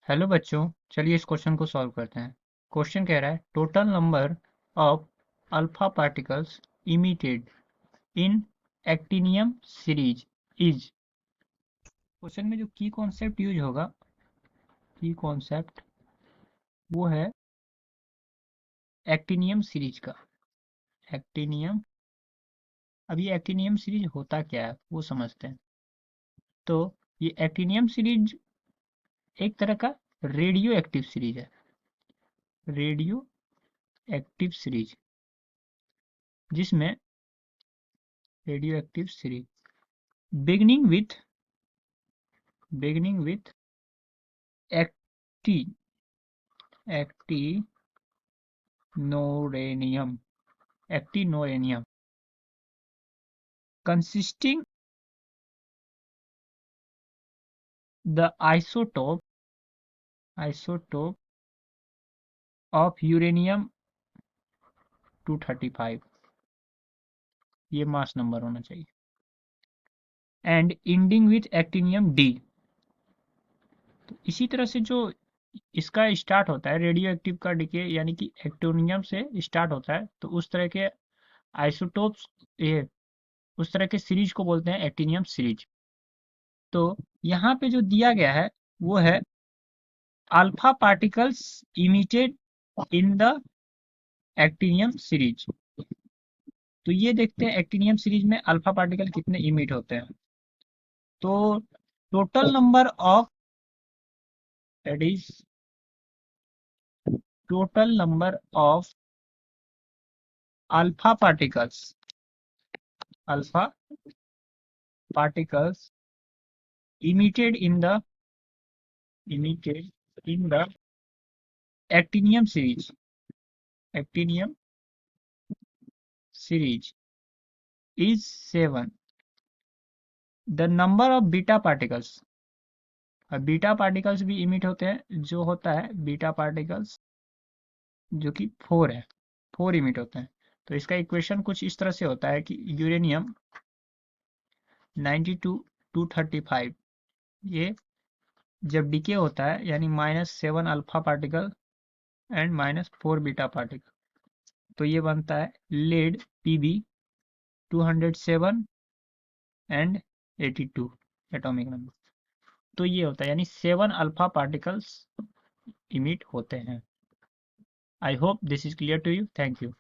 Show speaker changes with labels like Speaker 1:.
Speaker 1: Hello बच्चों, चलिए इस क्वेश्चन को सॉल्व करते हैं। क्वेश्चन कह रहा है total number of alpha particles emitted in actinium series is. Question में जो की कॉन्सेप्ट यूज होगा, की कॉन्सेप्ट वो है एक्टिनियम सीरीज का। एक्टिनियम, अब ये एक्टिनियम सीरीज होता क्या है वो समझते हैं। तो ये एक्टिनियम सीरीज एक तरह का रेडियो एक्टिव सीरीज है। रेडियो एक्टिव सीरीज, जिसमें radioactive series beginning with acti actinouranium actinouranium consisting the isotope of uranium 235, ये मास नंबर होना चाहिए, and ending with actinium D. तो इसी तरह से जो इसका स्टार्ट होता है रेडियो एक्टिव का डिके, यानी कि एक्टिनियम से स्टार्ट होता है, तो उस तरह के आइसोटोप्स, ये उस तरह के सीरीज को बोलते हैं एक्टिनियम सीरीज। तो यहाँ पे जो दिया गया है वो है alpha particles emitted in the actinium series. तो ये देखते हैं एक्टिनियम सीरीज में अल्फा पार्टिकल कितने इमिट होते हैं। तो total number of, that is total number of alpha particles emitted emitted in the actinium series is 7। The number of beta particles, अब बीटा पार्टिकल्स भी इमिट होते हैं, जो होता है बीटा पार्टिकल्स जो कि 4 है, 4 इमिट होते हैं। तो इसका इक्वेशन कुछ इस तरह से होता है कि यूरेनियम 92 235, ये जब डीके होता है यानी -7 alpha particle and -4 beta particle, तो ये बनता है lead PB 207 and 82 atomic number. तो ये होता है यानी 7 अल्फा पार्टिकल्स इमिट होते हैं। I hope this is clear to you. Thank you.